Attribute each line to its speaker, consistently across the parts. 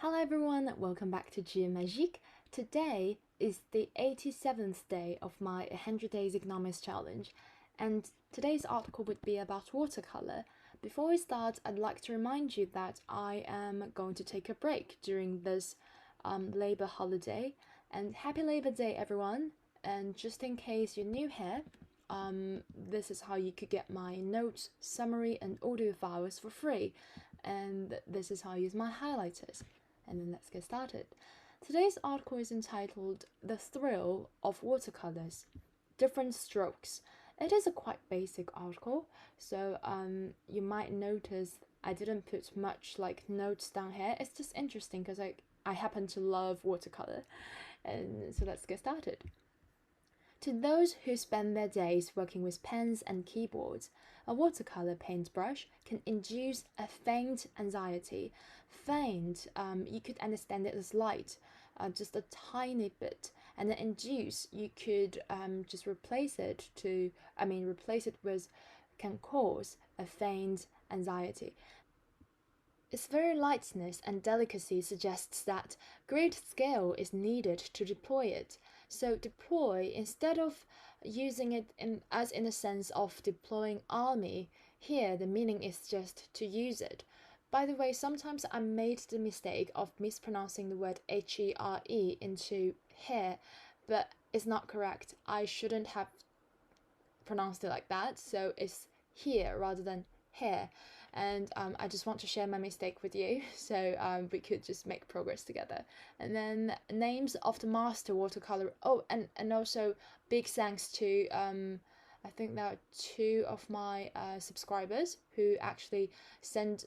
Speaker 1: Hello everyone, welcome back to Jeu Magique. Today is the 87th day of my 100 Days Economics Challenge, and today's article would be about watercolor. Before we start, I'd like to remind you that I am going to take a break during this Labor holiday, and happy Labor Day everyone. And just in case you're new here, this is how you could get my notes, summary and audio files for free, and this is how I use my highlighters. And then let's get started. Today's article is entitled The Thrill of Watercolors, Different Strokes. It is a quite basic article, so you might notice I didn't put much notes down here. It's just interesting because I happen to love watercolor. And so let's get started. To those who spend their days working with pens and keyboards, a watercolor paintbrush can induce a faint anxiety. Faint, you could understand it as light, just a tiny bit, and then induce, you could just replace it with, can cause a faint anxiety. Its very lightness and delicacy suggests that great skill is needed to deploy it. So deploy, instead of using it in a sense of deploying army, here the meaning is just to use it. By the way, sometimes I made the mistake of mispronouncing the word here into here, but it's not correct. I shouldn't have pronounced it like that, so it's here rather than here. And I just want to share my mistake with you, so we could just make progress together. And then names of the master watercolor. Oh, and also big thanks to I think there are 2 of my subscribers who actually send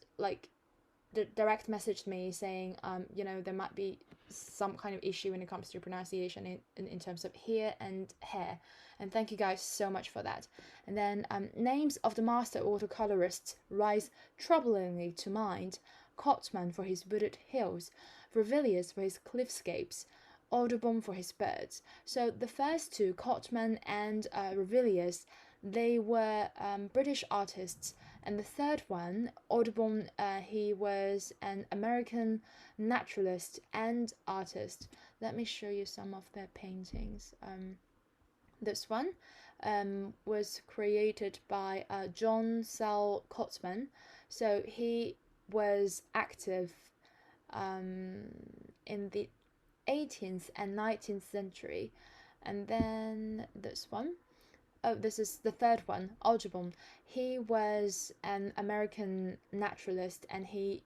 Speaker 1: direct messaged me saying there might be some kind of issue when it comes to pronunciation in terms of here and hair, and thank you guys so much for that. And then names of the master watercolorists rise troublingly to mind: Cotman for his wooded hills, Vervilius for his cliffscapes, Audubon for his birds. So the first 2, Cotman and Vervilius, they were British artists, and the third one, Audubon, he was an American naturalist and artist. Let me show you some of their paintings. This one was created by John Sell Cotman. So he was active in the 18th and 19th century. And then this one, this is the third one, Audubon. He was an American naturalist, and he's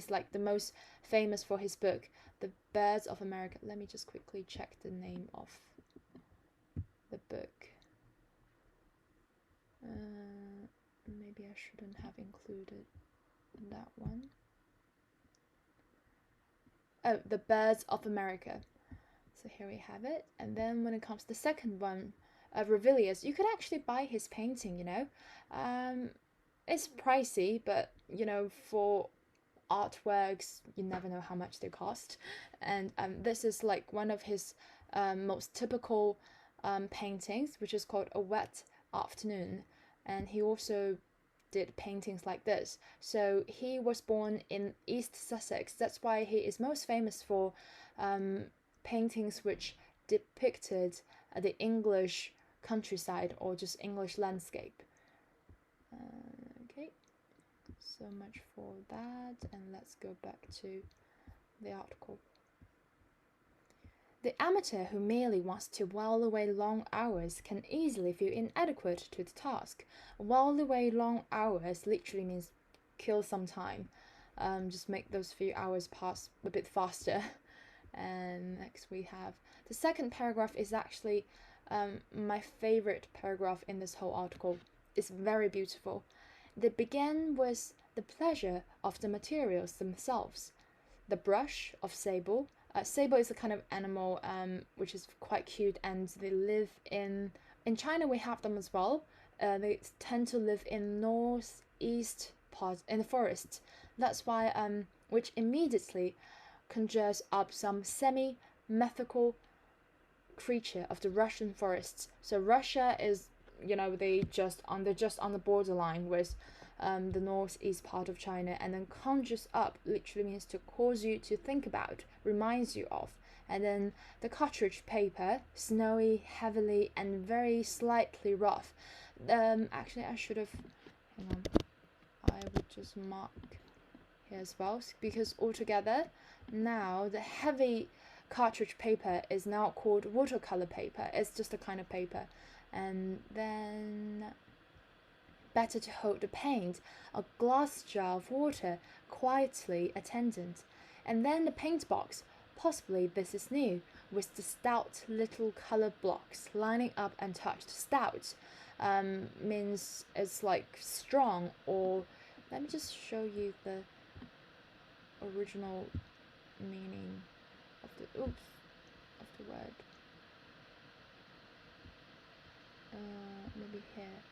Speaker 1: the most famous for his book, The Birds of America. Let me just quickly check the name of the book. Maybe I shouldn't have included that one. Oh, The Birds of America. So here we have it. And then when it comes to the second one, Vervilius, you could actually buy his painting, it's pricey, but for artworks you never know how much they cost. And this is one of his most typical paintings, which is called A Wet Afternoon, and he also did paintings like this. So he was born in East Sussex. That's why he is most famous for paintings which depicted the English countryside or just English landscape. Okay, so much for that, and let's go back to the article. The amateur who merely wants to while away long hours can easily feel inadequate to the task. While away long hours literally means kill some time. Just make those few hours pass a bit faster. And next we have the second paragraph is actually my favorite paragraph in this whole article. It's very beautiful. They began with the pleasure of the materials themselves. The brush of sable. Sable is a kind of animal which is quite cute, and they live in China. We have them as well. They tend to live in northeast parts in the forest. That's why which immediately conjures up some semi-mythical creature of the Russian forests. So Russia is, they're just on the borderline with the northeast part of China, and then conjures up literally means to cause you to think about, reminds you of. And then the cartridge paper, snowy, heavily, and very slightly rough. Actually, I should have, hang on, I would just mark here as well, because altogether now the heavy cartridge paper is now called watercolor paper. It's just a kind of paper. And then better to hold the paint, a glass jar of water, quietly attendant. And then the paint box, possibly this is new, with the stout little color blocks lining up and touched. Stout means it's like strong, or let me just show you the original meaning of the word. Maybe here.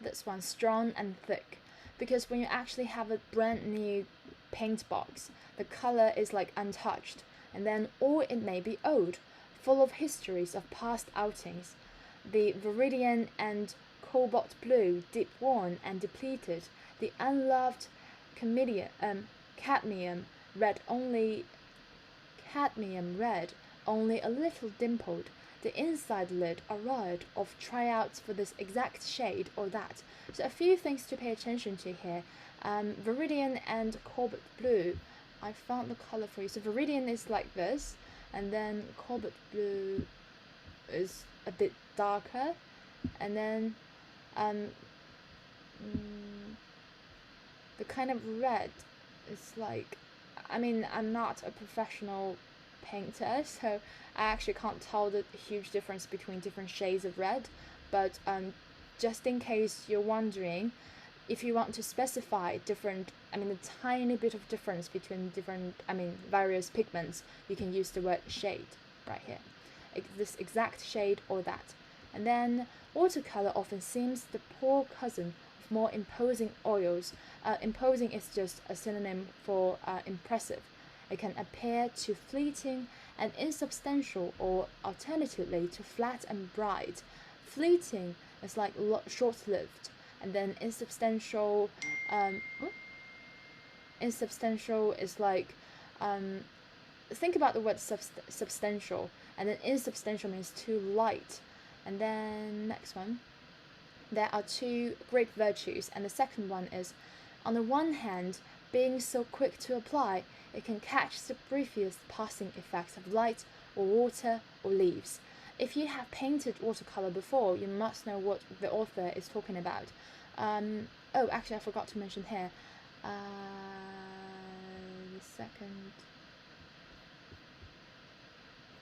Speaker 1: This one, strong and thick, because when you actually have a brand new paint box, the color is like untouched, and then or it may be old, full of histories of past outings. The viridian and cobalt blue, deep worn and depleted. The unloved cadmium red, only a little dimpled. The inside lid a riot of tryouts for this exact shade or that. So a few things to pay attention to here. Viridian and cobalt blue, I found the color for you. So viridian is like this, and then cobalt blue is a bit darker, and then the kind of red is like, I mean, I'm not a professional painter, so I actually can't tell the huge difference between different shades of red, but just in case you're wondering, if you want to specify different, I mean, a tiny bit of difference between different, various pigments, you can use the word shade right here. This exact shade or that. And then watercolor often seems the poor cousin of more imposing oils. Imposing is just a synonym for impressive. It can appear too fleeting and insubstantial, or alternatively to flat and bright. Fleeting is like short-lived, and then insubstantial is like, think about the word substantial, and then insubstantial means too light. And then next one, there are two great virtues, and the second one is, on the one hand, being so quick to apply, it can catch the briefest passing effects of light or water or leaves. If you have painted watercolor before, you must know what the author is talking about. Oh, actually, I forgot to mention here. The second.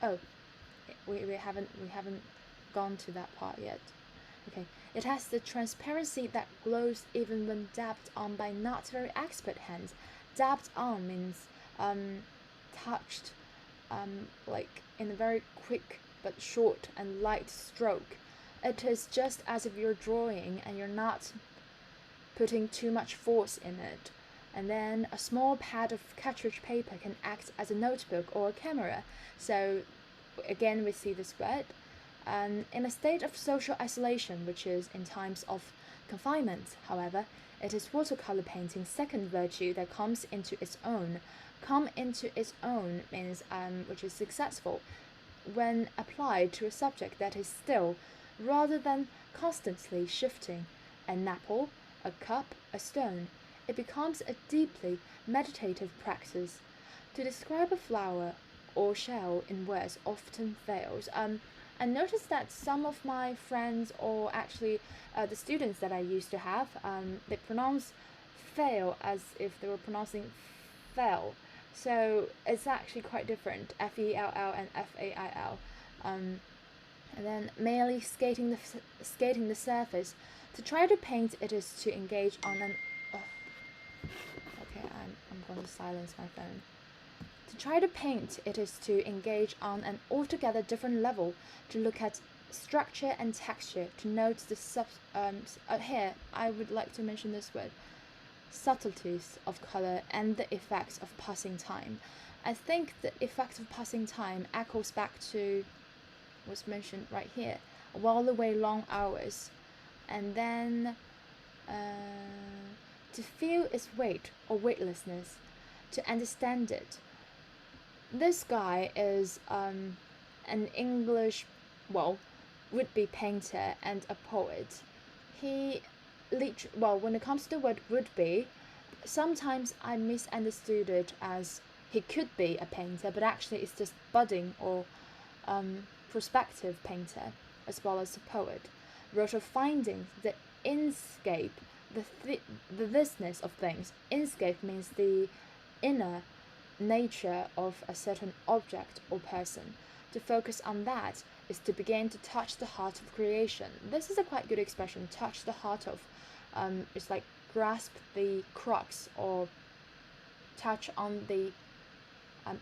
Speaker 1: Oh, we haven't gone to that part yet. Okay, it has the transparency that glows even when dabbed on by not very expert hands. Dabbed on means touched, like in a very quick but short and light stroke. It is just as if you're drawing and you're not putting too much force in it. And then a small pad of cartridge paper can act as a notebook or a camera. So again, we see this word. In a state of social isolation, which is in times of confinement, however, it is watercolor painting's second virtue that comes into its own. Come into its own means which is successful when applied to a subject that is still, rather than constantly shifting. An apple, a cup, a stone. It becomes a deeply meditative practice. To describe a flower or shell in words often fails. I noticed that some of my friends, or actually the students that I used to have, they pronounce fail as if they were pronouncing fell. So it's actually quite different, F-E-L-L and F-A-I-L. And then merely skating the surface. To try to paint it is to engage on an... Okay, I'm going to silence my phone. To try to paint it is to engage on an altogether different level, to look at structure and texture, to note the here I would like to mention this word, subtleties of color and the effects of passing time. I think the effect of passing time echoes back to what's mentioned right here, while away long hours. And then to feel its weight or weightlessness, to understand it. This guy is an English, would-be painter and a poet. When it comes to the word would-be, sometimes I misunderstood it as he could be a painter, but actually it's just budding or prospective painter, as well as a poet. Wrote of finding the inscape, the thisness of things. Inscape means the inner nature of a certain object or person. To focus on that is to begin to touch the heart of creation. This is a quite good expression, touch the heart of. It's like grasp the crux or touch on the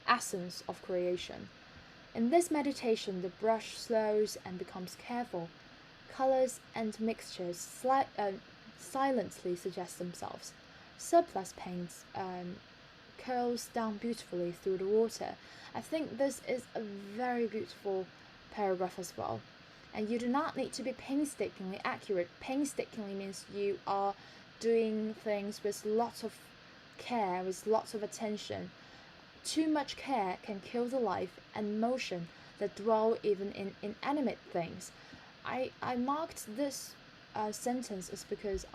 Speaker 1: essence of creation. In this meditation, the brush slows and becomes careful. Colors and mixtures silently suggest themselves. Surplus paints curls down beautifully through the water. I think this is a very beautiful paragraph as well. And you do not need to be painstakingly accurate. Painstakingly means you are doing things with lots of care, with lots of attention. Too much care can kill the life and motion that dwell even in inanimate things. I marked this sentence is because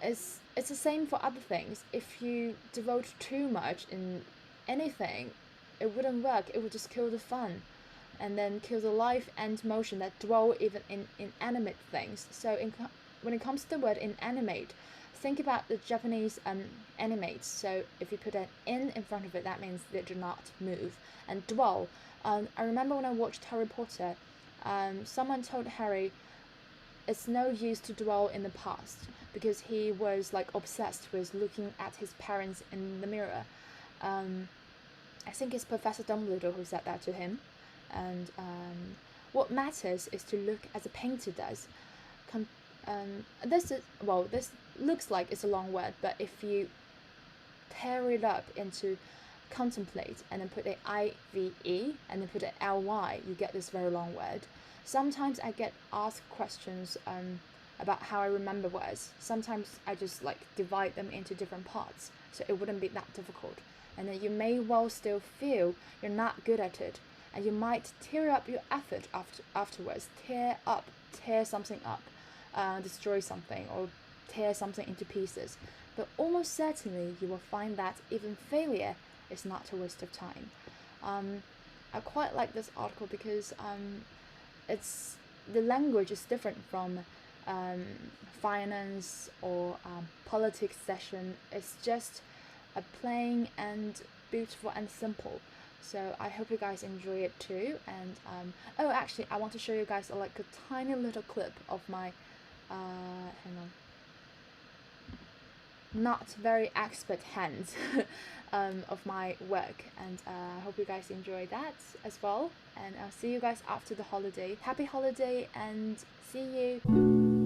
Speaker 1: it's the same for other things. If you devote too much in anything, it wouldn't work. It would just kill the fun, and then kill the life and motion that dwell even in inanimate things. So when it comes to the word inanimate, think about the Japanese animates. So if you put an in front of it, that means they do not move. And dwell. I remember when I watched Harry Potter, someone told Harry it's no use to dwell in the past because he was like obsessed with looking at his parents in the mirror. I think it's Professor Dumbledore who said that to him. And what matters is to look as a painter does. This looks like it's a long word, but if you tear it up into contemplate and then put a IVE and then put a LY, you get this very long word. Sometimes I get asked questions about how I remember words. Sometimes I just like divide them into different parts, so it wouldn't be that difficult. And then you may well still feel you're not good at it, and you might tear up your effort afterwards. Tear something up, destroy something, or tear something into pieces. But almost certainly you will find that even failure is not a waste of time. I quite like this article because it's the language is different from finance or politics session. It's just a plain and beautiful and simple. So I hope you guys enjoy it too. And actually, I want to show you guys a tiny little clip of my hang on, not very expert hands of my work, and I hope you guys enjoy that as well. And I'll see you guys after the holiday. Happy holiday and see you.